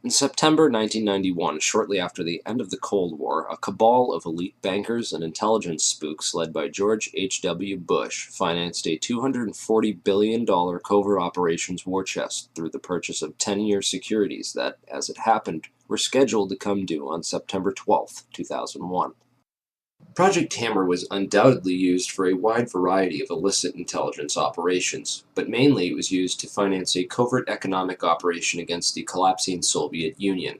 In September 1991, shortly after the end of the Cold War, a cabal of elite bankers and intelligence spooks led by George H.W. Bush financed a $240 billion covert operations war chest through the purchase of 10-year securities that, as it happened, were scheduled to come due on September 12, 2001. Project Hammer was undoubtedly used for a wide variety of illicit intelligence operations, but mainly it was used to finance a covert economic operation against the collapsing Soviet Union,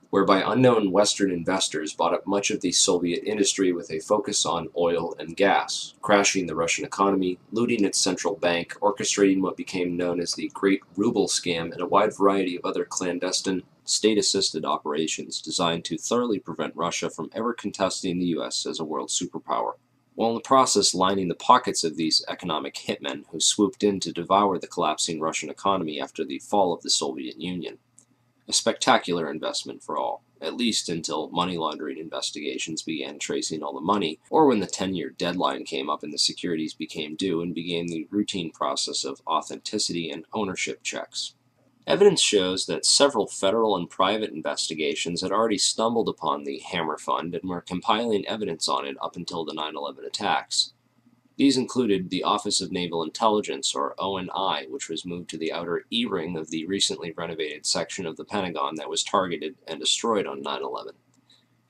whereby unknown Western investors bought up much of the Soviet industry with a focus on oil and gas, crashing the Russian economy, looting its central bank, orchestrating what became known as the Great Ruble Scam, and a wide variety of other clandestine, state-assisted operations designed to thoroughly prevent Russia from ever contesting the U.S. as a world superpower, while in the process lining the pockets of these economic hitmen who swooped in to devour the collapsing Russian economy after the fall of the Soviet Union. A spectacular investment for all, at least until money laundering investigations began tracing all the money, or when the 10-year deadline came up and the securities became due and began the routine process of authenticity and ownership checks. Evidence shows that several federal and private investigations had already stumbled upon the Hammer Fund and were compiling evidence on it up until the 9/11 attacks. These included the Office of Naval Intelligence, or ONI, which was moved to the outer E-ring of the recently renovated section of the Pentagon that was targeted and destroyed on 9/11.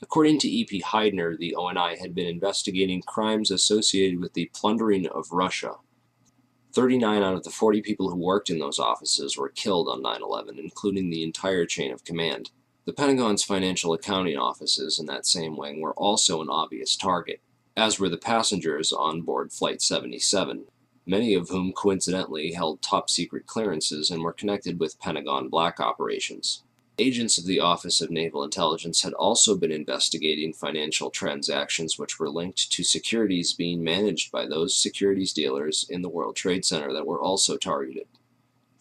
According to E.P. Heidner, the ONI had been investigating crimes associated with the plundering of Russia. 39 out of the 40 people who worked in those offices were killed on 9/11, including the entire chain of command. The Pentagon's financial accounting offices in that same wing were also an obvious target, as were the passengers on board Flight 77, many of whom coincidentally held top-secret clearances and were connected with Pentagon black operations. Agents of the Office of Naval Intelligence had also been investigating financial transactions which were linked to securities being managed by those securities dealers in the World Trade Center that were also targeted.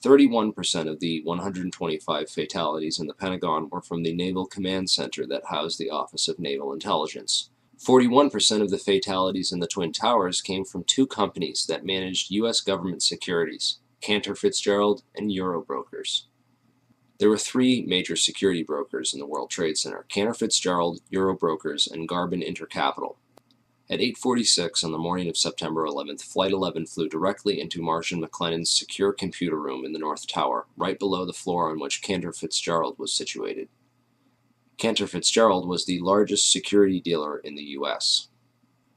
31% of the 125 fatalities in the Pentagon were from the Naval Command Center that housed the Office of Naval Intelligence. 41% of the fatalities in the Twin Towers came from two companies that managed U.S. government securities, Cantor Fitzgerald and Eurobrokers. There were three major security brokers in the World Trade Center: Cantor Fitzgerald, Eurobrokers, and Garbin Intercapital. At 8:46 on the morning of September 11th, Flight 11 flew directly into Marshall McLennan's secure computer room in the North Tower, right below the floor on which Cantor Fitzgerald was situated. Cantor Fitzgerald was the largest security dealer in the U.S.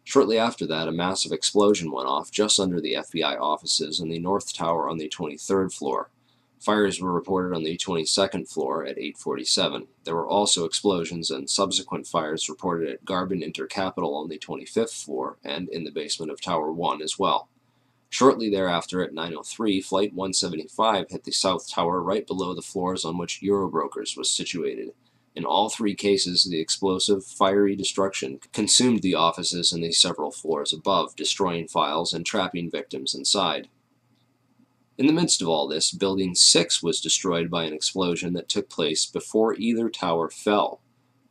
Shortly after that, a massive explosion went off just under the FBI offices in the North Tower on the 23rd floor. Fires were reported on the 22nd floor at 8:47. There were also explosions and subsequent fires reported at Garbin Intercapital on the 25th floor and in the basement of Tower 1 as well. Shortly thereafter, at 9:03, Flight 175 hit the South Tower right below the floors on which Eurobrokers was situated. In all three cases, the explosive, fiery destruction consumed the offices and the several floors above, destroying files and trapping victims inside. In the midst of all this, Building 6 was destroyed by an explosion that took place before either tower fell.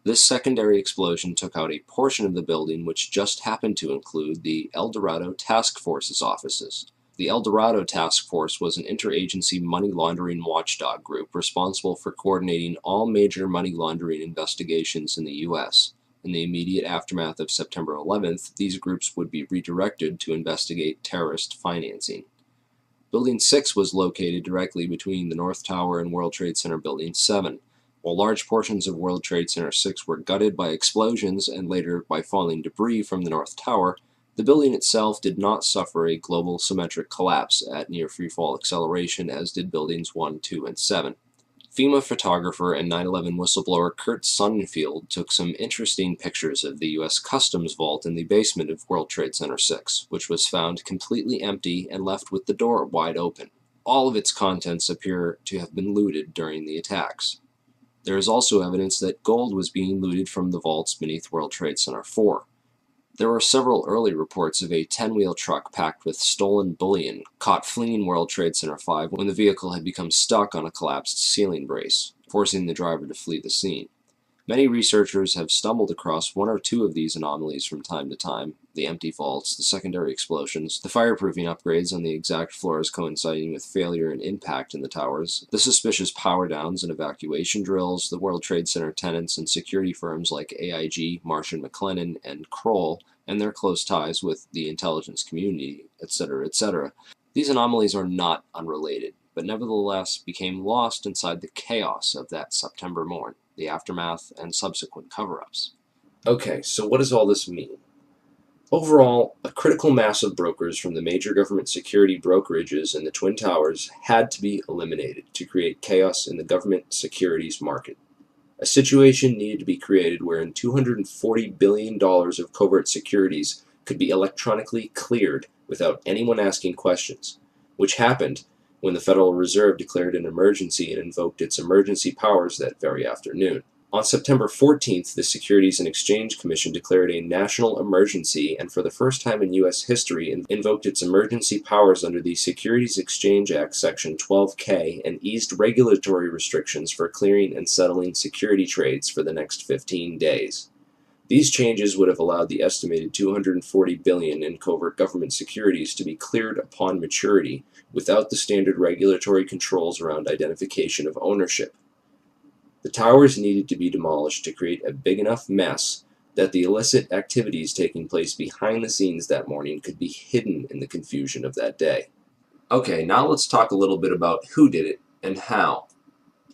This secondary explosion took out a portion of the building which just happened to include the El Dorado Task Force's offices. The El Dorado Task Force was an interagency money laundering watchdog group responsible for coordinating all major money laundering investigations in the U.S. In the immediate aftermath of September 11th, these groups would be redirected to investigate terrorist financing. Building 6 was located directly between the North Tower and World Trade Center Building 7. While large portions of World Trade Center 6 were gutted by explosions and later by falling debris from the North Tower, the building itself did not suffer a global symmetric collapse at near freefall acceleration as did Buildings 1, 2, and 7. FEMA photographer and 9/11 whistleblower Kurt Sonnenfeld took some interesting pictures of the U.S. Customs Vault in the basement of World Trade Center 6, which was found completely empty and left with the door wide open. All of its contents appear to have been looted during the attacks. There is also evidence that gold was being looted from the vaults beneath World Trade Center 4. There were several early reports of a 10-wheel truck packed with stolen bullion caught fleeing World Trade Center 5 when the vehicle had become stuck on a collapsed ceiling brace, forcing the driver to flee the scene. Many researchers have stumbled across one or two of these anomalies from time to time: the empty vaults, the secondary explosions, the fireproofing upgrades on the exact floors coinciding with failure and impact in the towers, the suspicious power downs and evacuation drills, the World Trade Center tenants and security firms like AIG, Marsh & McLennan, and Kroll, and their close ties with the intelligence community, etc., etc. These anomalies are not unrelated, but nevertheless became lost inside the chaos of that September morn, the aftermath, and subsequent cover-ups. Okay, so what does all this mean? Overall, a critical mass of brokers from the major government security brokerages in the Twin Towers had to be eliminated to create chaos in the government securities market. A situation needed to be created wherein $240 billion of covert securities could be electronically cleared without anyone asking questions, which happened when the Federal Reserve declared an emergency and invoked its emergency powers that very afternoon. On September 14th, the Securities and Exchange Commission declared a national emergency and for the first time in U.S. history invoked its emergency powers under the Securities Exchange Act Section 12K and eased regulatory restrictions for clearing and settling security trades for the next 15 days. These changes would have allowed the estimated $240 billion in covert government securities to be cleared upon maturity without the standard regulatory controls around identification of ownership. The towers needed to be demolished to create a big enough mess that the illicit activities taking place behind the scenes that morning could be hidden in the confusion of that day. Okay, now let's talk a little bit about who did it and how.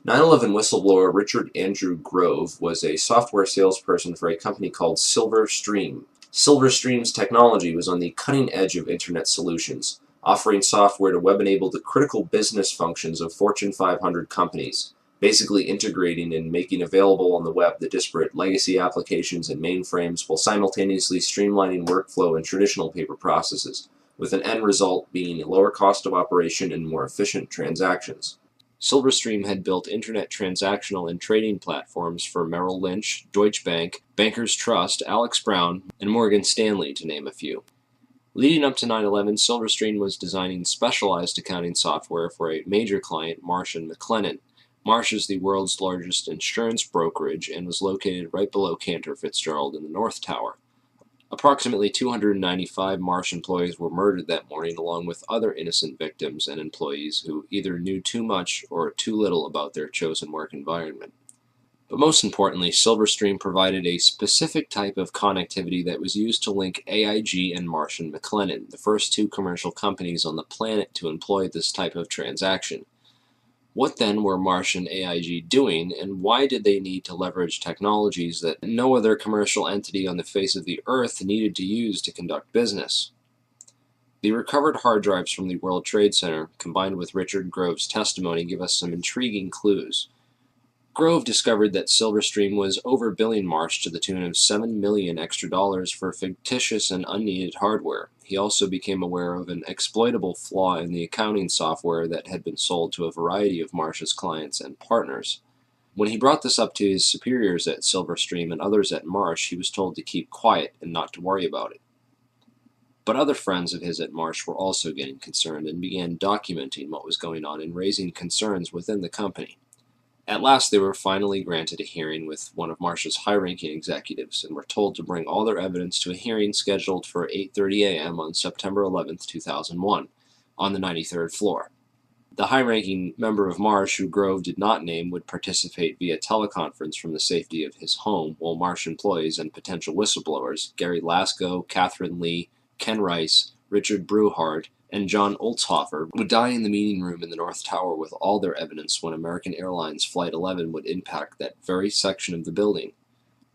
9/11 whistleblower Richard Andrew Grove was a software salesperson for a company called Silverstream. Silverstream's technology was on the cutting edge of internet solutions, offering software to web-enable the critical business functions of Fortune 500 companies, basically integrating and making available on the web the disparate legacy applications and mainframes while simultaneously streamlining workflow and traditional paper processes, with an end result being a lower cost of operation and more efficient transactions. Silverstream had built internet transactional and trading platforms for Merrill Lynch, Deutsche Bank, Bankers Trust, Alex Brown, and Morgan Stanley, to name a few. Leading up to 9/11, Silverstream was designing specialized accounting software for a major client, Marsh & McLennan. Marsh is the world's largest insurance brokerage and was located right below Cantor Fitzgerald in the North Tower. Approximately 295 Marsh employees were murdered that morning, along with other innocent victims and employees who either knew too much or too little about their chosen work environment. But most importantly, Silverstream provided a specific type of connectivity that was used to link AIG and Marsh & McLennan, the first two commercial companies on the planet to employ this type of transaction. What then were Marsh and AIG doing, and why did they need to leverage technologies that no other commercial entity on the face of the earth needed to use to conduct business? The recovered hard drives from the World Trade Center, combined with Richard Grove's testimony, give us some intriguing clues. Grove discovered that Silverstream was overbilling Marsh to the tune of $7 million extra for fictitious and unneeded hardware. He also became aware of an exploitable flaw in the accounting software that had been sold to a variety of Marsh's clients and partners. When he brought this up to his superiors at Silverstream and others at Marsh, he was told to keep quiet and not to worry about it. But other friends of his at Marsh were also getting concerned and began documenting what was going on and raising concerns within the company. At last, they were finally granted a hearing with one of Marsh's high-ranking executives and were told to bring all their evidence to a hearing scheduled for 8:30 a.m. on September 11, 2001, on the 93rd floor. The high-ranking member of Marsh, who Grove did not name, would participate via teleconference from the safety of his home, while Marsh employees and potential whistleblowers, Gary Lasko, Catherine Lee, Ken Rice, Richard Breuhardt, and John Oltzhofer, would die in the meeting room in the North Tower with all their evidence when American Airlines Flight 11 would impact that very section of the building.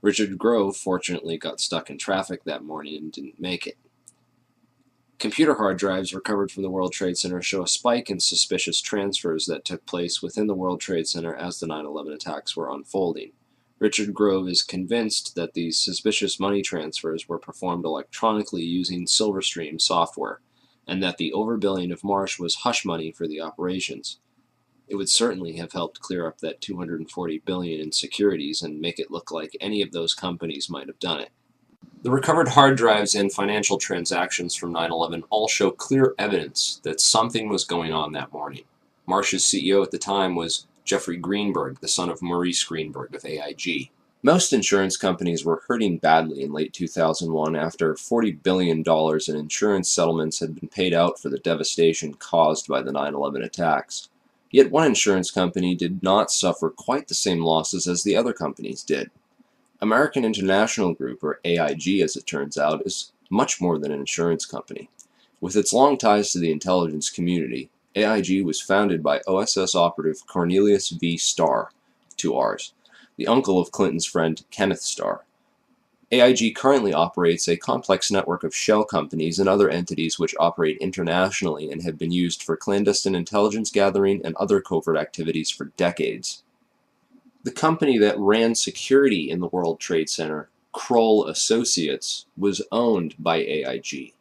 Richard Grove fortunately got stuck in traffic that morning and didn't make it. Computer hard drives recovered from the World Trade Center show a spike in suspicious transfers that took place within the World Trade Center as the 9/11 attacks were unfolding. Richard Grove is convinced that these suspicious money transfers were performed electronically using Silverstream software, and that the overbilling of Marsh was hush money for the operations. It would certainly have helped clear up that $240 billion in securities and make it look like any of those companies might have done it. The recovered hard drives and financial transactions from 9/11 all show clear evidence that something was going on that morning. Marsh's CEO at the time was Jeffrey Greenberg, the son of Maurice Greenberg of AIG. Most insurance companies were hurting badly in late 2001 after $40 billion in insurance settlements had been paid out for the devastation caused by the 9/11 attacks. Yet one insurance company did not suffer quite the same losses as the other companies did. American International Group, or AIG as it turns out, is much more than an insurance company. With its long ties to the intelligence community, AIG was founded by OSS operative Cornelius V. Starr, 2 R's, the uncle of Clinton's friend Kenneth Starr. AIG currently operates a complex network of shell companies and other entities which operate internationally and have been used for clandestine intelligence gathering and other covert activities for decades. The company that ran security in the World Trade Center, Kroll Associates, was owned by AIG.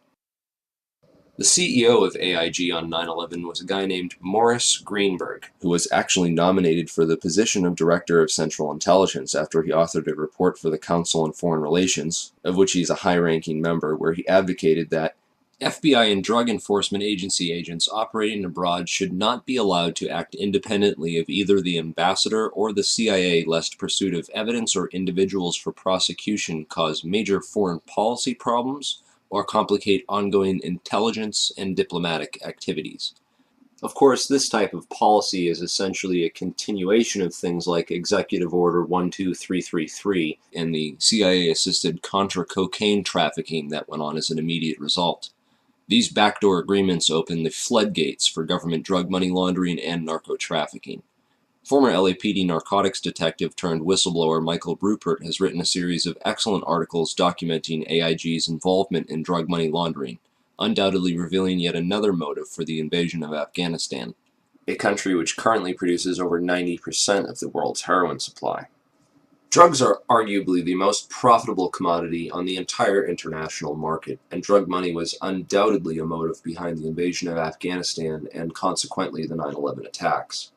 The CEO of AIG on 9/11 was a guy named Morris Greenberg, who was actually nominated for the position of Director of Central Intelligence after he authored a report for the Council on Foreign Relations, of which he's a high-ranking member, where he advocated that FBI and Drug Enforcement Agency agents operating abroad should not be allowed to act independently of either the ambassador or the CIA, lest pursuit of evidence or individuals for prosecution cause major foreign policy problems or complicate ongoing intelligence and diplomatic activities. Of course, this type of policy is essentially a continuation of things like Executive Order 12333 and the CIA-assisted Contra cocaine trafficking that went on as an immediate result. These backdoor agreements open the floodgates for government drug money laundering and narco-trafficking. Former LAPD narcotics detective turned whistleblower Michael Rupert has written a series of excellent articles documenting AIG's involvement in drug money laundering, undoubtedly revealing yet another motive for the invasion of Afghanistan, a country which currently produces over 90% of the world's heroin supply. Drugs are arguably the most profitable commodity on the entire international market, and drug money was undoubtedly a motive behind the invasion of Afghanistan and consequently the 9/11 attacks.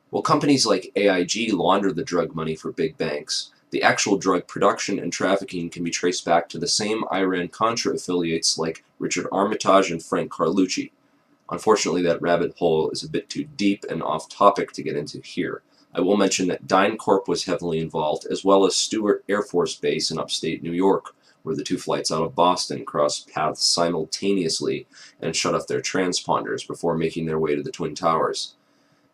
While companies like AIG launder the drug money for big banks, the actual drug production and trafficking can be traced back to the same Iran-Contra affiliates like Richard Armitage and Frank Carlucci. Unfortunately, that rabbit hole is a bit too deep and off-topic to get into here. I will mention that DynCorp was heavily involved, as well as Stewart Air Force Base in upstate New York, where the two flights out of Boston crossed paths simultaneously and shut off their transponders before making their way to the Twin Towers.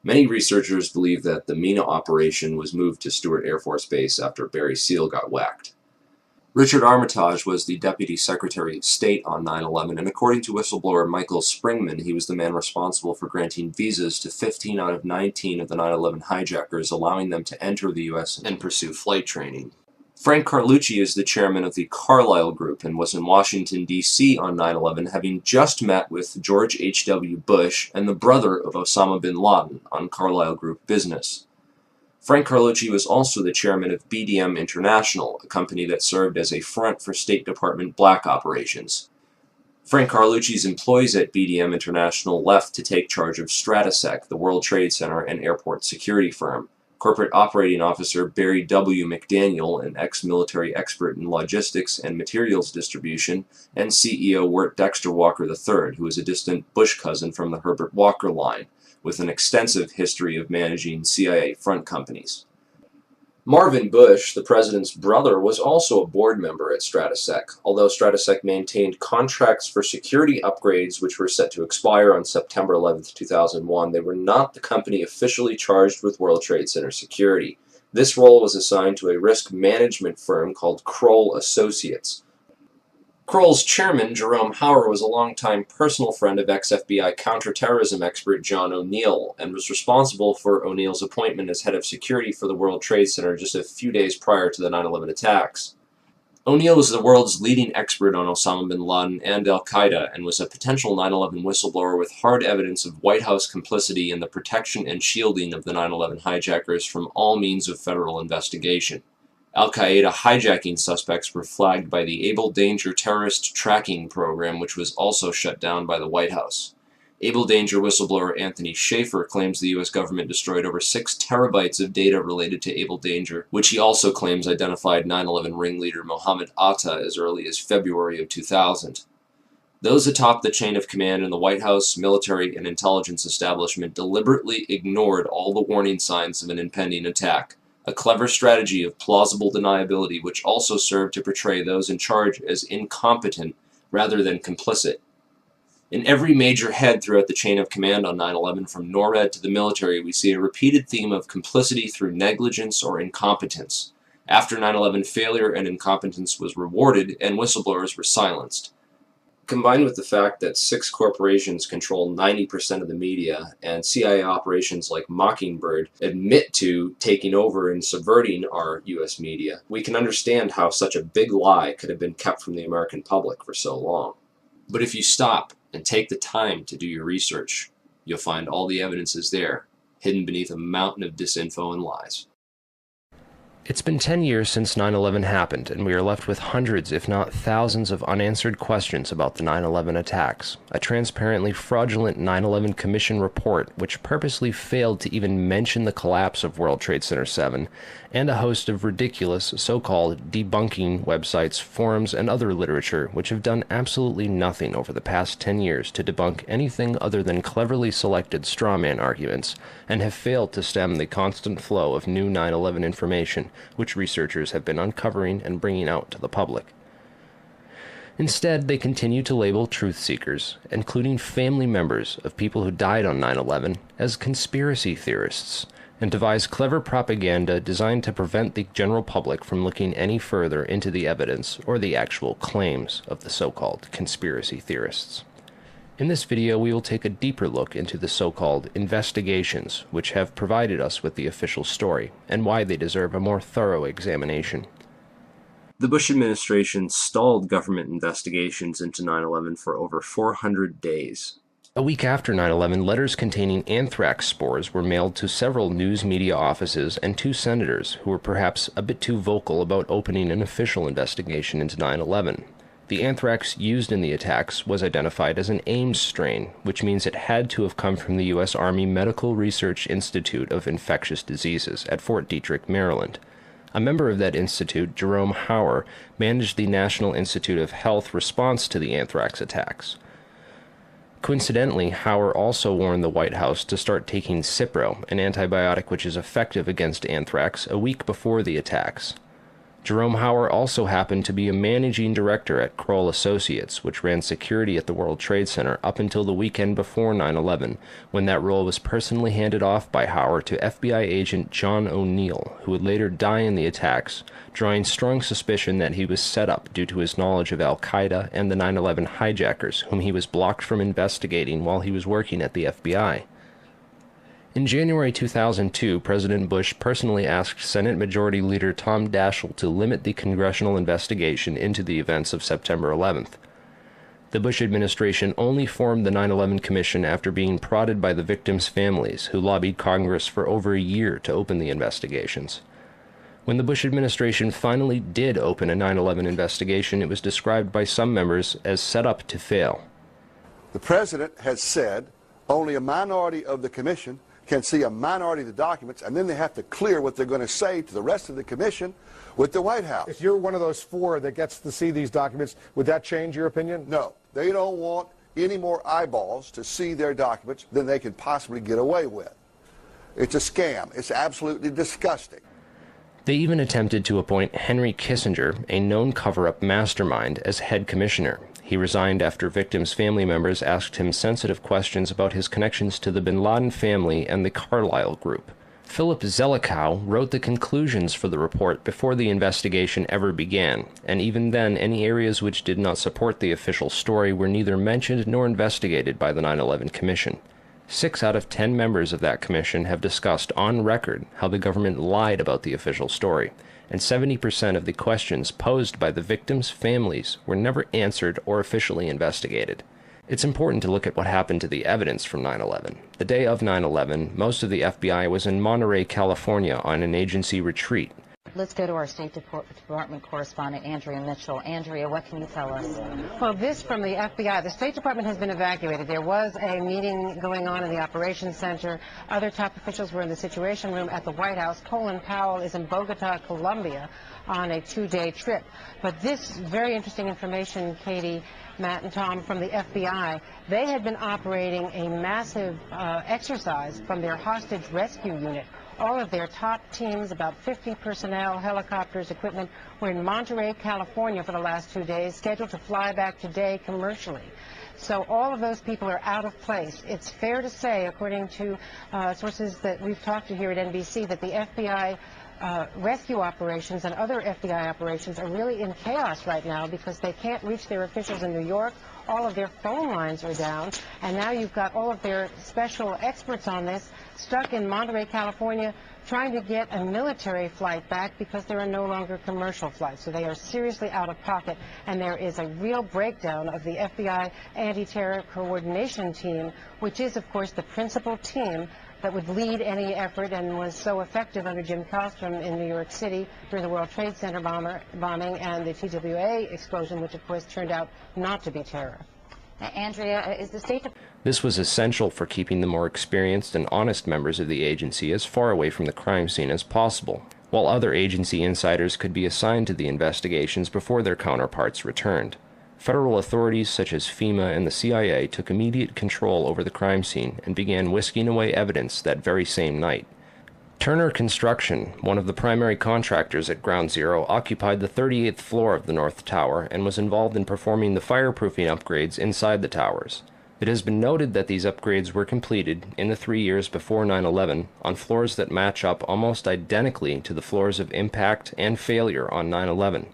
Many researchers believe that the MENA operation was moved to Stewart Air Force Base after Barry Seal got whacked. Richard Armitage was the Deputy Secretary of State on 9/11, and according to whistleblower Michael Springman, he was the man responsible for granting visas to 15 out of 19 of the 9/11 hijackers, allowing them to enter the U.S. and pursue flight training. Frank Carlucci is the chairman of the Carlyle Group and was in Washington, D.C. on 9/11, having just met with George H.W. Bush and the brother of Osama bin Laden on Carlyle Group business. Frank Carlucci was also the chairman of BDM International, a company that served as a front for State Department black operations. Frank Carlucci's employees at BDM International left to take charge of Stratesec, the World Trade Center and airport security firm. Corporate Operating Officer Barry W. McDaniel, an ex-military expert in logistics and materials distribution, and CEO Wirt Dexter Walker III, who is a distant Bush cousin from the Herbert Walker line, with an extensive history of managing CIA front companies. Marvin Bush, the president's brother, was also a board member at Stratesec, although Stratesec maintained contracts for security upgrades which were set to expire on September 11, 2001. They were not the company officially charged with World Trade Center security. This role was assigned to a risk management firm called Kroll Associates. Kroll's chairman, Jerome Hauer, was a longtime personal friend of ex-FBI counterterrorism expert John O'Neill and was responsible for O'Neill's appointment as head of security for the World Trade Center just a few days prior to the 9/11 attacks. O'Neill is the world's leading expert on Osama bin Laden and al-Qaeda and was a potential 9/11 whistleblower with hard evidence of White House complicity in the protection and shielding of the 9/11 hijackers from all means of federal investigation. Al-Qaeda hijacking suspects were flagged by the Able Danger terrorist tracking program, which was also shut down by the White House. Able Danger whistleblower Anthony Schaefer claims the U.S. government destroyed over 6 terabytes of data related to Able Danger, which he also claims identified 9/11 ringleader Mohammed Atta as early as February of 2000. Those atop the chain of command in the White House, military, and intelligence establishment deliberately ignored all the warning signs of an impending attack. a clever strategy of plausible deniability which also served to portray those in charge as incompetent rather than complicit. In every major head throughout the chain of command on 9/11, from NORAD to the military, we see a repeated theme of complicity through negligence or incompetence. After 9/11, failure and incompetence was rewarded, and whistleblowers were silenced. Combined with the fact that 6 corporations control 90% of the media, and CIA operations like Mockingbird admit to taking over and subverting our US media, we can understand how such a big lie could have been kept from the American public for so long. But if you stop and take the time to do your research, you'll find all the evidence is there, hidden beneath a mountain of disinfo and lies. It's been 10 years since 9/11 happened, and we are left with hundreds, if not thousands, of unanswered questions about the 9/11 attacks. A transparently fraudulent 9/11 Commission report, which purposely failed to even mention the collapse of World Trade Center 7, and a host of ridiculous, so-called debunking websites, forums, and other literature, which have done absolutely nothing over the past 10 years to debunk anything other than cleverly selected strawman arguments, and have failed to stem the constant flow of new 9/11 information, which researchers have been uncovering and bringing out to the public. Instead, they continue to label truth seekers, including family members of people who died on 9/11, as conspiracy theorists, and devise clever propaganda designed to prevent the general public from looking any further into the evidence or the actual claims of the so-called conspiracy theorists. In this video, we will take a deeper look into the so-called investigations, which have provided us with the official story, and why they deserve a more thorough examination. The Bush administration stalled government investigations into 9/11 for over 400 days. A week after 9/11, letters containing anthrax spores were mailed to several news media offices and 2 senators who were perhaps a bit too vocal about opening an official investigation into 9/11. The anthrax used in the attacks was identified as an Ames strain, which means it had to have come from the U.S. Army Medical Research Institute of Infectious Diseases at Fort Detrick, Maryland. A member of that institute, Jerome Hauer, managed the National Institute of Health response to the anthrax attacks. Coincidentally, Hauer also warned the White House to start taking Cipro, an antibiotic which is effective against anthrax, a week before the attacks. Jerome Hauer also happened to be a managing director at Kroll Associates, which ran security at the World Trade Center up until the weekend before 9/11, when that role was personally handed off by Hauer to FBI agent John O'Neill, who would later die in the attacks, drawing strong suspicion that he was set up due to his knowledge of Al-Qaeda and the 9/11 hijackers, whom he was blocked from investigating while he was working at the FBI. In January 2002, President Bush personally asked Senate Majority Leader Tom Daschle to limit the congressional investigation into the events of September 11th. The Bush administration only formed the 9/11 Commission after being prodded by the victims' families, who lobbied Congress for over a year to open the investigations. When the Bush administration finally did open a 9/11 investigation, it was described by some members as set up to fail. The President has said only a minority of the Commission can see a minority of the documents, and then they have to clear what they're going to say to the rest of the Commission with the White House. If you're one of those 4 that gets to see these documents, would that change your opinion? No. They don't want any more eyeballs to see their documents than they can possibly get away with. It's a scam. It's absolutely disgusting. They even attempted to appoint Henry Kissinger, a known cover-up mastermind, as head commissioner. He resigned after victims' family members asked him sensitive questions about his connections to the bin Laden family and the Carlyle Group. Philip Zelikow wrote the conclusions for the report before the investigation ever began, and even then any areas which did not support the official story were neither mentioned nor investigated by the 9/11 Commission. 6 out of 10 members of that commission have discussed on record how the government lied about the official story, and 70% of the questions posed by the victims' families were never answered or officially investigated. It's important to look at what happened to the evidence from 9/11. The day of 9/11, most of the FBI was in Monterey, California on an agency retreat. Let's go to our State Department correspondent, Andrea Mitchell. Andrea, what can you tell us? Well, this from the FBI. The State Department has been evacuated. There was a meeting going on in the Operations Center. Other top officials were in the Situation Room at the White House. Colin Powell is in Bogota, Colombia, on a 2-day trip. But this very interesting information, Katie, Matt, and Tom, from the FBI, they had been operating a massive exercise from their hostage rescue unit all of their top teams, about 50 personnel, helicopters, equipment, were in Monterey, California for the last 2 days, scheduled to fly back today commercially. So all of those people are out of place. It's fair to say, according to sources that we've talked to here at NBC, that the FBI rescue operations and other FBI operations are really in chaos right now because they can't reach their officials in New York. All of their phone lines are down, and now you've got all of their special experts on this stuck in Monterey, California, trying to get a military flight back because there are no longer commercial flights. So they are seriously out of pocket, and there is a real breakdown of the FBI anti-terror coordination team, which is, of course, the principal team that would lead any effort and was so effective under Jim Kallstrom in New York City during the World Trade Center bombing and the TWA explosion, which of course turned out not to be terror. Andrea, is the State Department... This was essential for keeping the more experienced and honest members of the agency as far away from the crime scene as possible, while other agency insiders could be assigned to the investigations before their counterparts returned. Federal authorities such as FEMA and the CIA took immediate control over the crime scene and began whisking away evidence that very same night. Turner Construction, one of the primary contractors at Ground Zero, occupied the 38th floor of the North Tower and was involved in performing the fireproofing upgrades inside the towers. It has been noted that these upgrades were completed in the 3 years before 9/11 on floors that match up almost identically to the floors of impact and failure on 9/11.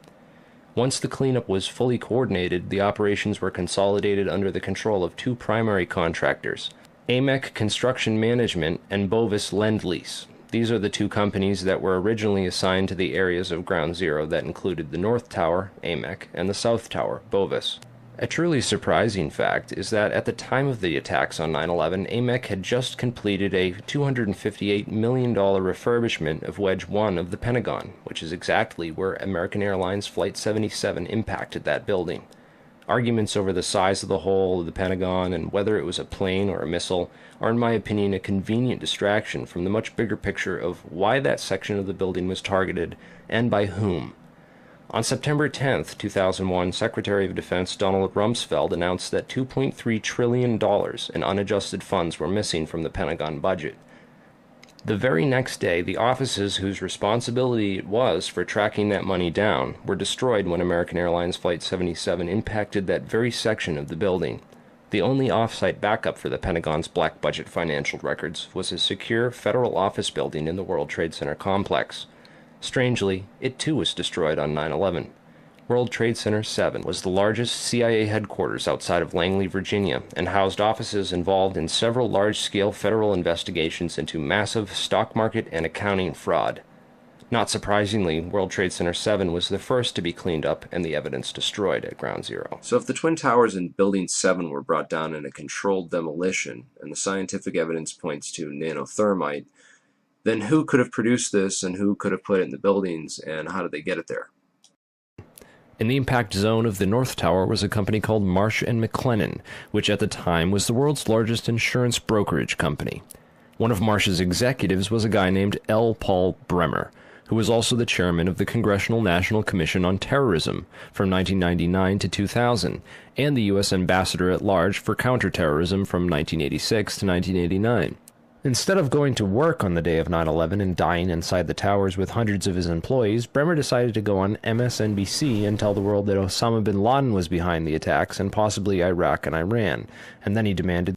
Once the cleanup was fully coordinated, the operations were consolidated under the control of two primary contractors, AMEC Construction Management and Bovis Lend-Lease. These are the two companies that were originally assigned to the areas of Ground Zero that included the North Tower, AMEC, and the South Tower, Bovis. A truly surprising fact is that at the time of the attacks on 9/11, AMEC had just completed a $258 million refurbishment of Wedge 1 of the Pentagon, which is exactly where American Airlines Flight 77 impacted that building. Arguments over the size of the hole of the Pentagon and whether it was a plane or a missile are, in my opinion, a convenient distraction from the much bigger picture of why that section of the building was targeted and by whom. On September 10, 2001, Secretary of Defense Donald Rumsfeld announced that $2.3 trillion in unadjusted funds were missing from the Pentagon budget. The very next day, the offices whose responsibility it was for tracking that money down were destroyed when American Airlines Flight 77 impacted that very section of the building. The only off-site backup for the Pentagon's black budget financial records was a secure federal office building in the World Trade Center complex. Strangely, it too was destroyed on 9/11. World Trade Center 7 was the largest CIA headquarters outside of Langley, Virginia, and housed offices involved in several large-scale federal investigations into massive stock market and accounting fraud. Not surprisingly, World Trade Center 7 was the first to be cleaned up and the evidence destroyed at Ground Zero. So if the Twin Towers in Building 7 were brought down in a controlled demolition, and the scientific evidence points to nanothermite, then who could have produced this and who could have put it in the buildings and how did they get it there? In the impact zone of the North Tower was a company called Marsh & McLennan, which at the time was the world's largest insurance brokerage company. One of Marsh's executives was a guy named L. Paul Bremer, who was also the chairman of the Congressional National Commission on Terrorism from 1999 to 2000, and the U.S. Ambassador at Large for Counterterrorism from 1986 to 1989. Instead of going to work on the day of 9/11 and dying inside the towers with hundreds of his employees, Bremer decided to go on MSNBC and tell the world that Osama bin Laden was behind the attacks and possibly Iraq and Iran, and then he demanded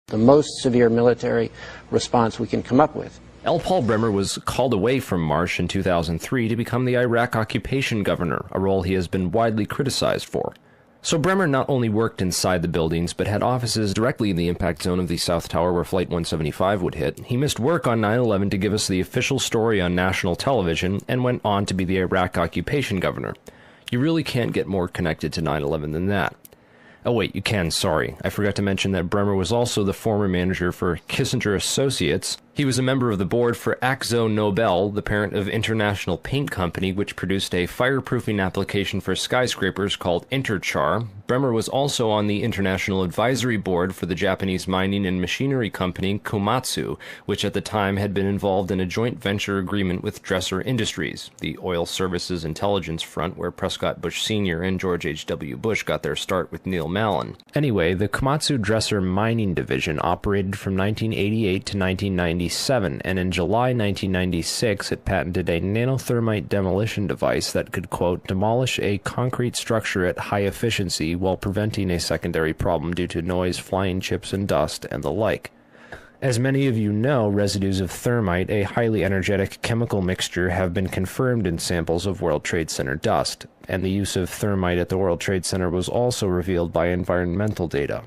the most severe military response we can come up with. L. Paul Bremer was called away from Marsh in 2003 to become the Iraq occupation governor, a role he has been widely criticized for. So Bremer not only worked inside the buildings, but had offices directly in the impact zone of the South Tower where Flight 175 would hit. He missed work on 9/11 to give us the official story on national television, and went on to be the Iraq occupation governor. You really can't get more connected to 9/11 than that. Oh wait, you can, sorry. I forgot to mention that Bremer was also the former manager for Kissinger Associates. He was a member of the board for Akzo Nobel, the parent of International Paint Company, which produced a fireproofing application for skyscrapers called Interchar. Bremer was also on the International Advisory Board for the Japanese mining and machinery company Komatsu, which at the time had been involved in a joint venture agreement with Dresser Industries, the oil services intelligence front where Prescott Bush Sr. and George H.W. Bush got their start with Neil Mallon. Anyway, the Komatsu Dresser mining division operated from 1988 to 1996 1997, and in July 1996 it patented a nanothermite demolition device that could, quote, demolish a concrete structure at high efficiency while preventing a secondary problem due to noise, flying chips and dust, and the like. As many of you know, residues of thermite, a highly energetic chemical mixture, have been confirmed in samples of World Trade Center dust, and the use of thermite at the World Trade Center was also revealed by environmental data.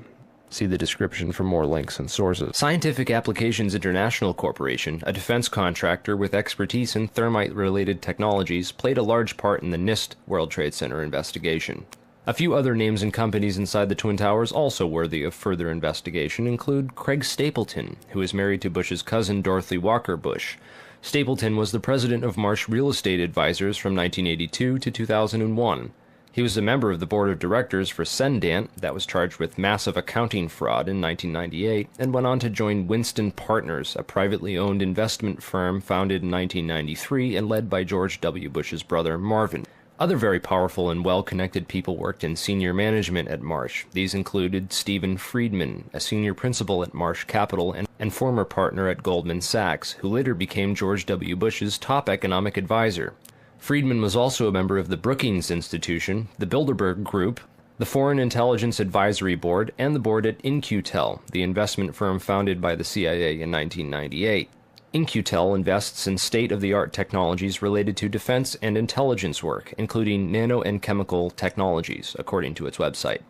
See the description for more links and sources. Scientific Applications International Corporation, a defense contractor with expertise in thermite-related technologies, played a large part in the NIST World Trade Center investigation. A few other names and companies inside the Twin Towers also worthy of further investigation include Craig Stapleton, who is married to Bush's cousin Dorothy Walker Bush. Stapleton was the president of Marsh Real Estate Advisors from 1982 to 2001. He was a member of the board of directors for Cendant, that was charged with massive accounting fraud in 1998, and went on to join Winston Partners, a privately owned investment firm founded in 1993 and led by George W. Bush's brother Marvin. Other very powerful and well-connected people worked in senior management at Marsh. These included Stephen Friedman, a senior principal at Marsh Capital and former partner at Goldman Sachs, who later became George W. Bush's top economic advisor. Friedman was also a member of the Brookings Institution, the Bilderberg Group, the Foreign Intelligence Advisory Board, and the board at In-Q-Tel, the investment firm founded by the CIA in 1998. In-Q-Tel invests in state-of-the-art technologies related to defense and intelligence work, including nano and chemical technologies, according to its website.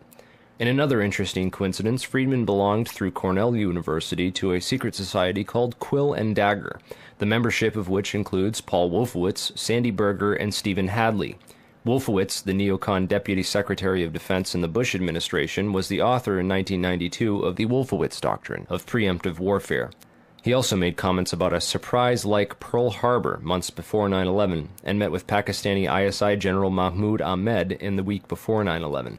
In another interesting coincidence, Friedman belonged through Cornell University to a secret society called Quill and Dagger, the membership of which includes Paul Wolfowitz, Sandy Berger, and Stephen Hadley. Wolfowitz, the neocon Deputy Secretary of Defense in the Bush administration, was the author in 1992 of the Wolfowitz Doctrine of preemptive warfare. He also made comments about a surprise-like Pearl Harbor months before 9/11 and met with Pakistani ISI General Mahmoud Ahmed in the week before 9/11.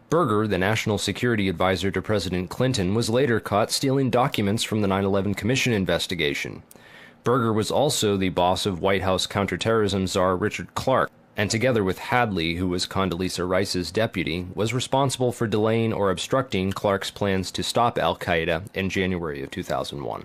Berger, the national security advisor to President Clinton, was later caught stealing documents from the 9/11 Commission investigation. Berger was also the boss of White House counterterrorism czar Richard Clarke, and together with Hadley, who was Condoleezza Rice's deputy, was responsible for delaying or obstructing Clarke's plans to stop al-Qaeda in January of 2001.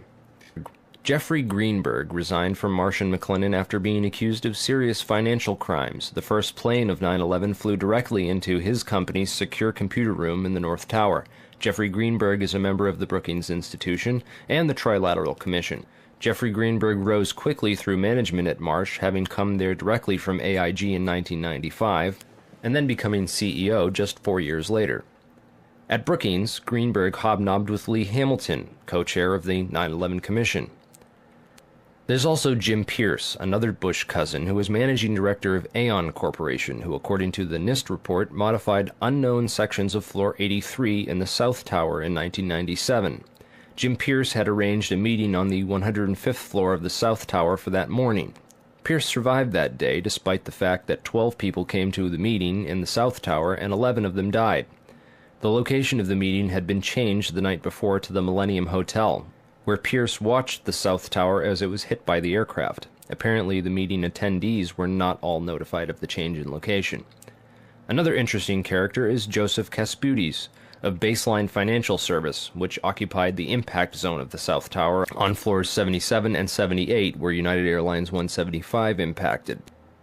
Jeffrey Greenberg resigned from Marsh & McLennan after being accused of serious financial crimes. The first plane of 9/11 flew directly into his company's secure computer room in the North Tower. Jeffrey Greenberg is a member of the Brookings Institution and the Trilateral Commission. Jeffrey Greenberg rose quickly through management at Marsh, having come there directly from AIG in 1995, and then becoming CEO just 4 years later. At Brookings, Greenberg hobnobbed with Lee Hamilton, co-chair of the 9/11 Commission. There's also Jim Pierce, another Bush cousin, who was managing director of Aon Corporation, who, according to the NIST report, modified unknown sections of Floor 83 in the South Tower in 1997. Jim Pierce had arranged a meeting on the 105th floor of the South Tower for that morning. Pierce survived that day, despite the fact that 12 people came to the meeting in the South Tower and 11 of them died. The location of the meeting had been changed the night before to the Millennium Hotel, where Pierce watched the South Tower as it was hit by the aircraft. Apparently, the meeting attendees were not all notified of the change in location. Another interesting character is Joseph Kasputis, of Baseline Financial Service, which occupied the impact zone of the South Tower on floors 77 and 78, where United Airlines 175 impacted.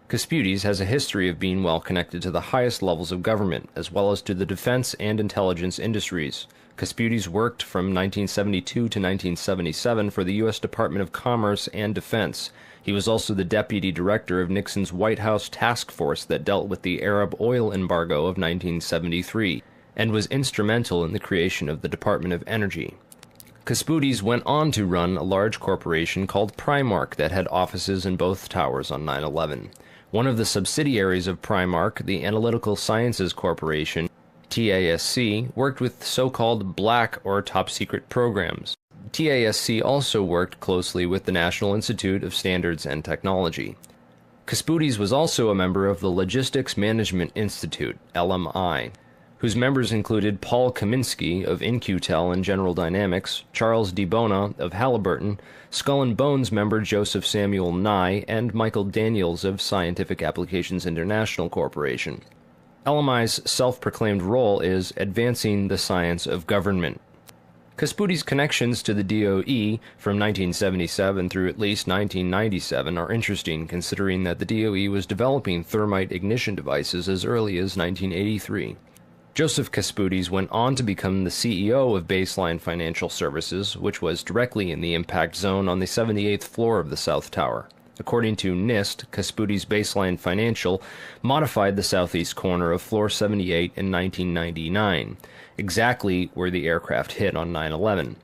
Kasputis has a history of being well connected to the highest levels of government, as well as to the defense and intelligence industries. Kasputis worked from 1972 to 1977 for the U.S. Department of Commerce and Defense. He was also the deputy director of Nixon's White House task force that dealt with the Arab oil embargo of 1973, and was instrumental in the creation of the Department of Energy. Kasputis went on to run a large corporation called Primark that had offices in both towers on 9/11. One of the subsidiaries of Primark, the Analytical Sciences Corporation, TASC, worked with so-called black or top-secret programs. TASC also worked closely with the National Institute of Standards and Technology. Kasputis was also a member of the Logistics Management Institute, LMI, whose members included Paul Kaminsky of In-Q-Tel and General Dynamics, Charles DiBona of Halliburton, Skull and Bones member Joseph Samuel Nye, and Michael Daniels of Scientific Applications International Corporation. LMI's self-proclaimed role is advancing the science of government. Casputi's connections to the DOE from 1977 through at least 1997 are interesting, considering that the DOE was developing thermite ignition devices as early as 1983. Joseph Casputes went on to become the CEO of Baseline Financial Services, which was directly in the impact zone on the 78th floor of the South Tower. According to NIST, Casputes Baseline Financial modified the southeast corner of Floor 78 in 1999, exactly where the aircraft hit on 9/11.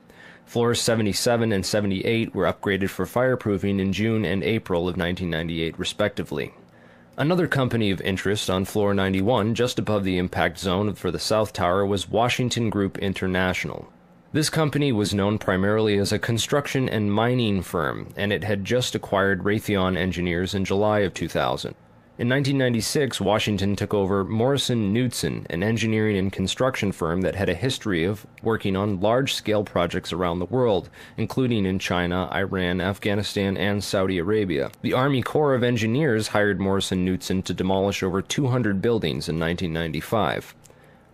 Floors 77 and 78 were upgraded for fireproofing in June and April of 1998, respectively. Another company of interest on Floor 91, just above the impact zone for the South Tower, was Washington Group International. This company was known primarily as a construction and mining firm, and it had just acquired Raytheon Engineers in July of 2000. In 1996, Washington took over Morrison Knudsen, an engineering and construction firm that had a history of working on large-scale projects around the world, including in China, Iran, Afghanistan, and Saudi Arabia. The Army Corps of Engineers hired Morrison Knudsen to demolish over 200 buildings in 1995.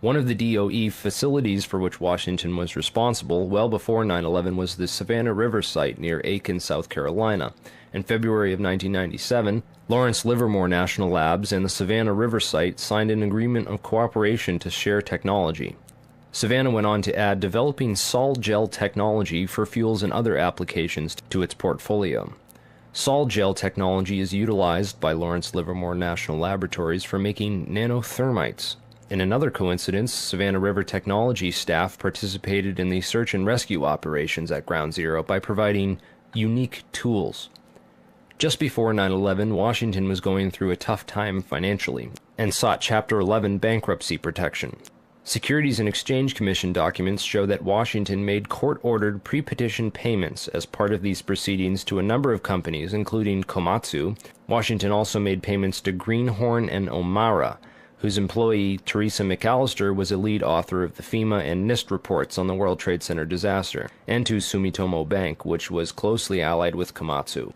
One of the DOE facilities for which Washington was responsible well before 9/11 was the Savannah River site near Aiken, South Carolina. In February of 1997, Lawrence Livermore National Labs and the Savannah River site signed an agreement of cooperation to share technology. Savannah went on to add developing sol gel technology for fuels and other applications to its portfolio. Sol gel technology is utilized by Lawrence Livermore National Laboratories for making nanothermites. In another coincidence, Savannah River Technology staff participated in the search and rescue operations at Ground Zero by providing unique tools. Just before 9/11, Washington was going through a tough time financially and sought Chapter 11 bankruptcy protection. Securities and Exchange Commission documents show that Washington made court-ordered pre-petition payments as part of these proceedings to a number of companies, including Komatsu. Washington also made payments to Greenhorn and Omara, whose employee, Teresa McAllister, was a lead author of the FEMA and NIST reports on the World Trade Center disaster, and to Sumitomo Bank, which was closely allied with Komatsu.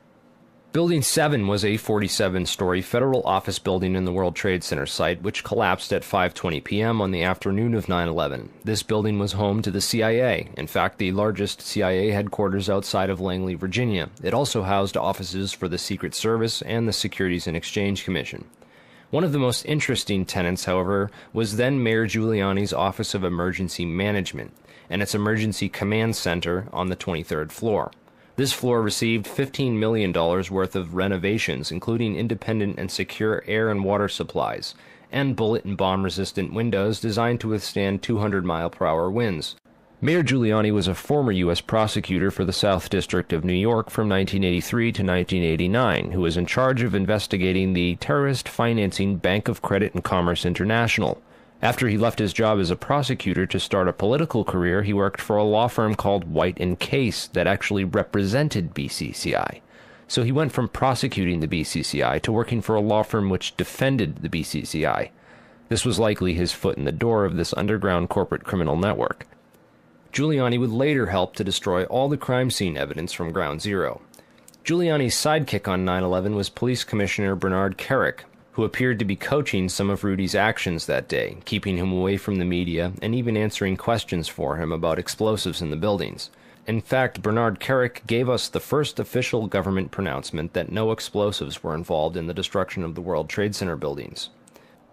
Building 7 was a 47-story federal office building in the World Trade Center site, which collapsed at 5:20 p.m. on the afternoon of 9/11. This building was home to the CIA, in fact, the largest CIA headquarters outside of Langley, Virginia. It also housed offices for the Secret Service and the Securities and Exchange Commission. One of the most interesting tenants, however, was then Mayor Giuliani's Office of Emergency Management and its Emergency Command Center on the 23rd floor. This floor received $15 million worth of renovations, including independent and secure air and water supplies, and bullet and bomb-resistant windows designed to withstand 200-mile-per-hour winds. Mayor Giuliani was a former U.S. prosecutor for the South District of New York from 1983 to 1989, who was in charge of investigating the terrorist financing Bank of Credit and Commerce International. After he left his job as a prosecutor to start a political career, he worked for a law firm called White & Case that actually represented BCCI. So he went from prosecuting the BCCI to working for a law firm which defended the BCCI. This was likely his foot in the door of this underground corporate criminal network. Giuliani would later help to destroy all the crime scene evidence from Ground Zero. Giuliani's sidekick on 9/11 was Police Commissioner Bernard Kerik, who appeared to be coaching some of Rudy's actions that day, keeping him away from the media and even answering questions for him about explosives in the buildings. In fact, Bernard Kerik gave us the first official government pronouncement that no explosives were involved in the destruction of the World Trade Center buildings.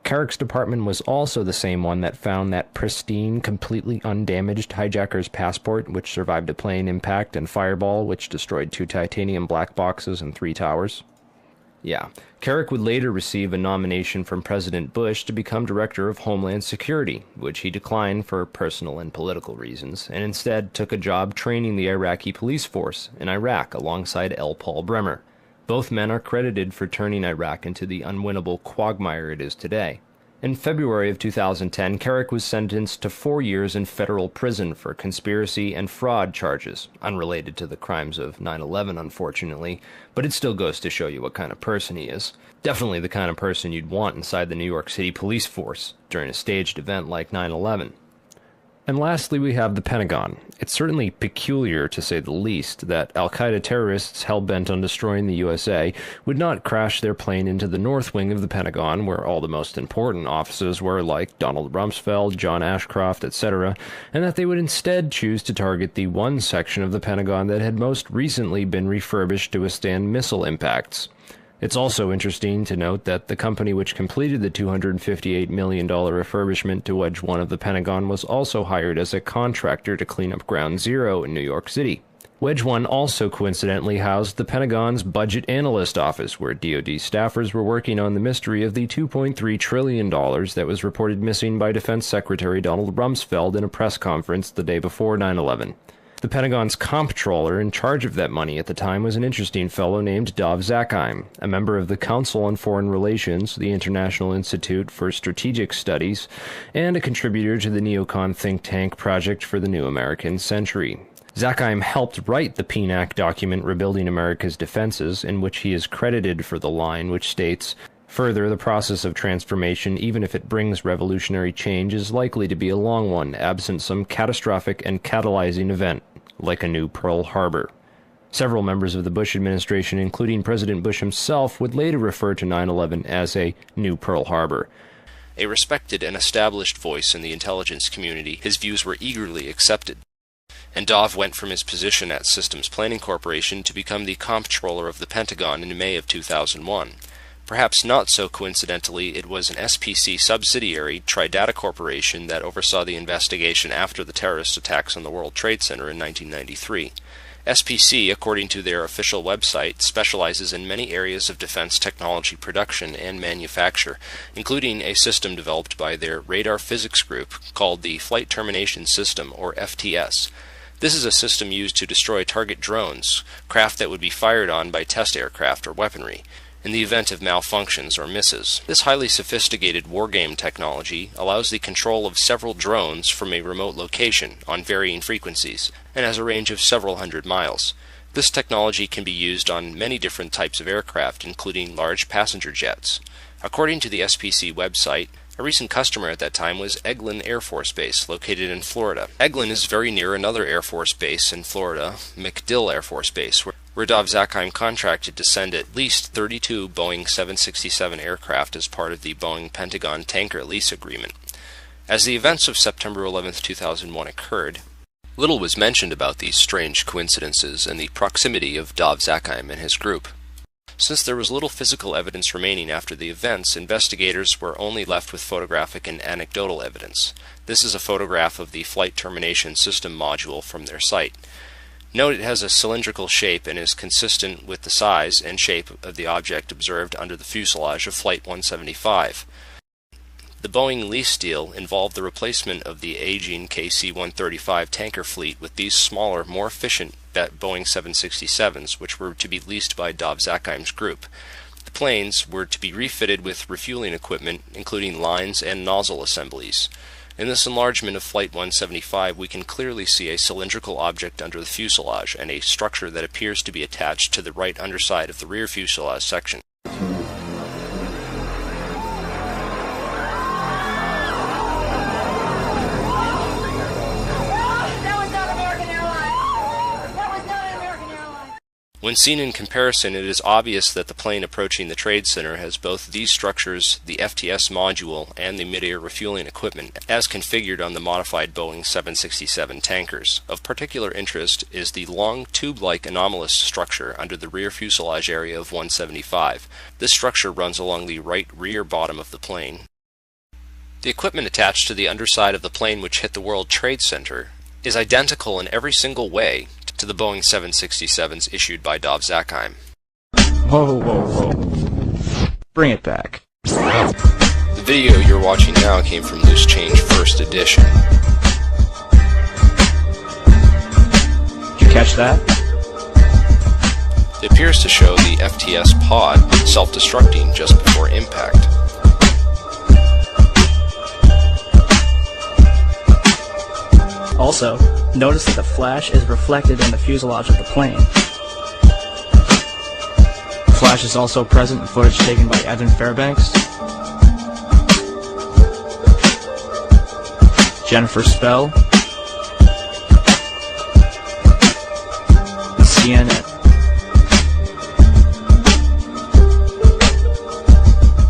Kerik's department was also the same one that found that pristine, completely undamaged hijacker's passport, which survived a plane impact, and Fireball, which destroyed 2 titanium black boxes and 3 towers. Yeah, Kerik would later receive a nomination from President Bush to become Director of Homeland Security, which he declined for personal and political reasons, and instead took a job training the Iraqi police force in Iraq alongside L. Paul Bremer. Both men are credited for turning Iraq into the unwinnable quagmire it is today. In February of 2010, Kerik was sentenced to 4 years in federal prison for conspiracy and fraud charges, unrelated to the crimes of 9/11, unfortunately, but it still goes to show you what kind of person he is. Definitely the kind of person you'd want inside the New York City police force during a staged event like 9/11. And lastly, we have the Pentagon. It's certainly peculiar, to say the least, that al-Qaeda terrorists hell-bent on destroying the USA would not crash their plane into the north wing of the Pentagon, where all the most important offices were, like Donald Rumsfeld, John Ashcroft, etc., and that they would instead choose to target the one section of the Pentagon that had most recently been refurbished to withstand missile impacts. It's also interesting to note that the company which completed the $258 million refurbishment to Wedge 1 of the Pentagon was also hired as a contractor to clean up Ground Zero in New York City. Wedge 1 also coincidentally housed the Pentagon's Budget Analyst Office, where DoD staffers were working on the mystery of the $2.3 trillion that was reported missing by Defense Secretary Donald Rumsfeld in a press conference the day before 9/11. The Pentagon's comptroller in charge of that money at the time was an interesting fellow named Dov Zakheim, a member of the Council on Foreign Relations, the International Institute for Strategic Studies, and a contributor to the neocon think tank Project for the New American Century. Zakheim helped write the PNAC document Rebuilding America's Defenses, in which he is credited for the line which states, "Further, the process of transformation, even if it brings revolutionary change, is likely to be a long one, absent some catastrophic and catalyzing event, like a new Pearl Harbor." Several members of the Bush administration, including President Bush himself, would later refer to 9/11 as a new Pearl Harbor. A respected and established voice in the intelligence community, his views were eagerly accepted. And Dov went from his position at Systems Planning Corporation to become the comptroller of the Pentagon in May of 2001. Perhaps not so coincidentally, it was an SPC subsidiary, Tridata Corporation, that oversaw the investigation after the terrorist attacks on the World Trade Center in 1993. SPC, according to their official website, specializes in many areas of defense technology production and manufacture, including a system developed by their radar physics group called the Flight Termination System, or FTS. This is a system used to destroy target drones, craft that would be fired on by test aircraft or weaponry, in the event of malfunctions or misses. This highly sophisticated wargame technology allows the control of several drones from a remote location on varying frequencies and has a range of several hundred miles. This technology can be used on many different types of aircraft, including large passenger jets. According to the SPC website, a recent customer at that time was Eglin Air Force Base, located in Florida. Eglin is very near another Air Force base in Florida, MacDill Air Force Base, where Dov Zakheim contracted to send at least 32 Boeing 767 aircraft as part of the Boeing Pentagon Tanker Lease Agreement. As the events of September 11, 2001 occurred, little was mentioned about these strange coincidences and the proximity of Dov Zakheim and his group. Since there was little physical evidence remaining after the events, investigators were only left with photographic and anecdotal evidence. This is a photograph of the Flight Termination System module from their site. Note it has a cylindrical shape and is consistent with the size and shape of the object observed under the fuselage of Flight 175. The Boeing lease deal involved the replacement of the aging KC-135 tanker fleet with these smaller, more efficient Boeing 767s, which were to be leased by Dov Zakheim's group. The planes were to be refitted with refueling equipment, including lines and nozzle assemblies. In this enlargement of Flight 175, we can clearly see a cylindrical object under the fuselage and a structure that appears to be attached to the right underside of the rear fuselage section. When seen in comparison, it is obvious that the plane approaching the Trade Center has both these structures, the FTS module, and the mid-air refueling equipment, as configured on the modified Boeing 767 tankers. Of particular interest is the long tube-like anomalous structure under the rear fuselage area of 175. This structure runs along the right rear bottom of the plane. The equipment attached to the underside of the plane which hit the World Trade Center is identical in every single way to the Boeing 767s issued by Dov Zakheim. Whoa, whoa, whoa. Bring it back. The video you're watching now came from Loose Change First Edition. Did you catch that? It appears to show the FTS pod self-destructing just before impact. Also, notice that the flash is reflected in the fuselage of the plane. The flash is also present in footage taken by Evan Fairbanks, Jennifer Spell, CNN.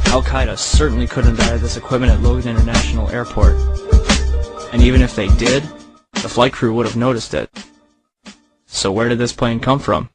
Al-Qaeda certainly couldn't have this equipment at Logan International Airport. And even if they did, the flight crew would have noticed it. So where did this plane come from?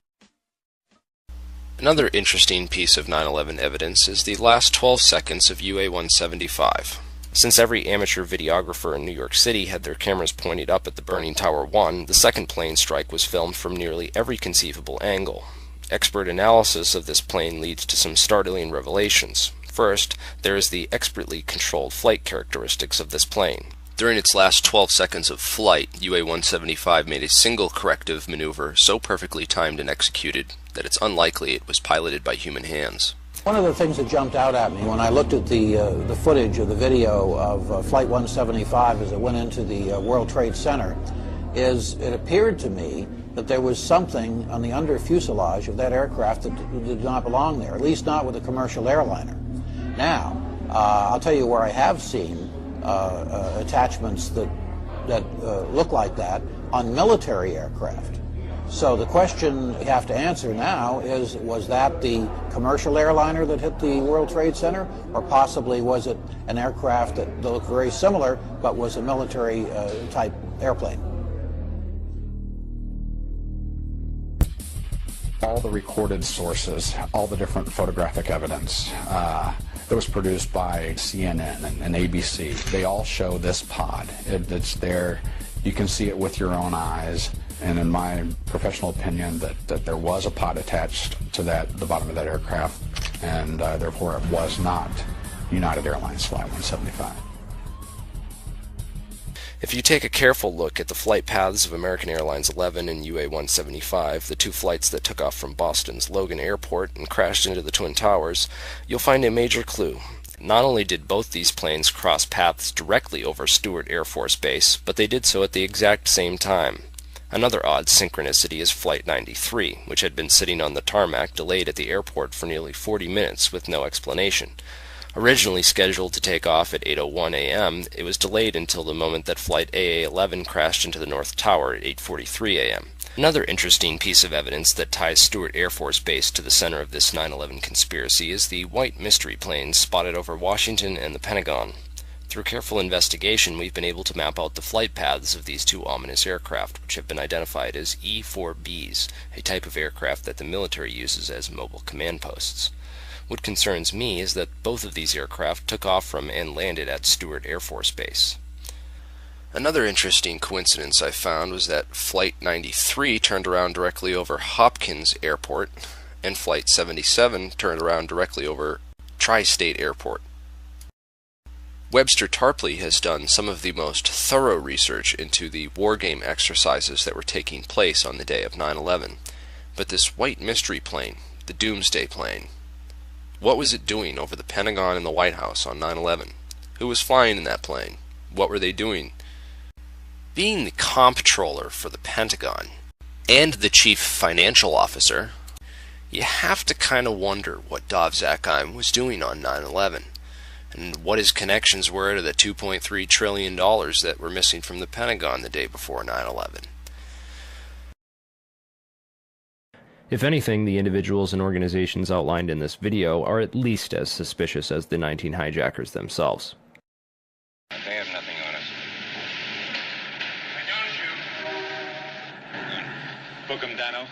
Another interesting piece of 9/11 evidence is the last 12 seconds of UA-175. Since every amateur videographer in New York City had their cameras pointed up at the burning Tower 1, the second plane strike was filmed from nearly every conceivable angle. Expert analysis of this plane leads to some startling revelations. First, there is the expertly controlled flight characteristics of this plane. During its last 12 seconds of flight, UA-175 made a single corrective maneuver so perfectly timed and executed that it's unlikely it was piloted by human hands. One of the things that jumped out at me when I looked at the footage of the video of Flight 175 as it went into the World Trade Center is it appeared to me that there was something on the under fuselage of that aircraft that did not belong there, at least not with a commercial airliner. Now, I'll tell you where I have seen attachments that look like that on military aircraft. So the question you have to answer now is, was that the commercial airliner that hit the World Trade Center, or possibly was it an aircraft that looked very similar but was a military type airplane? All the recorded sources, all the different photographic evidence that was produced by CNN and ABC, they all show this pod. It's there. You can see it with your own eyes. And in my professional opinion, that there was a pod attached to the bottom of that aircraft, and therefore it was not United Airlines Flight 175. If you take a careful look at the flight paths of American Airlines 11 and UA-175, the two flights that took off from Boston's Logan Airport and crashed into the Twin Towers, you'll find a major clue. Not only did both these planes cross paths directly over Stewart Air Force Base, but they did so at the exact same time. Another odd synchronicity is Flight 93, which had been sitting on the tarmac delayed at the airport for nearly 40 minutes with no explanation. Originally scheduled to take off at 8:01 a.m., it was delayed until the moment that Flight AA-11 crashed into the North Tower at 8:43 a.m. Another interesting piece of evidence that ties Stewart Air Force Base to the center of this 9/11 conspiracy is the white mystery planes spotted over Washington and the Pentagon. Through careful investigation, we've been able to map out the flight paths of these two ominous aircraft, which have been identified as E-4Bs, a type of aircraft that the military uses as mobile command posts. What concerns me is that both of these aircraft took off from and landed at Stewart Air Force Base. Another interesting coincidence I found was that Flight 93 turned around directly over Hopkins Airport, and Flight 77 turned around directly over Tri-State Airport. Webster Tarpley has done some of the most thorough research into the wargame exercises that were taking place on the day of 9/11. But this white mystery plane, the Doomsday plane, what was it doing over the Pentagon and the White House on 9/11? Who was flying in that plane? What were they doing? Being the comptroller for the Pentagon and the chief financial officer, you have to kind of wonder what Dov Zakheim was doing on 9/11. And what his connections were to the $2.3 trillion that were missing from the Pentagon the day before 9/11. If anything, the individuals and organizations outlined in this video are at least as suspicious as the 19 hijackers themselves. They have nothing on us. I don't shoot. Book 'em, Dano.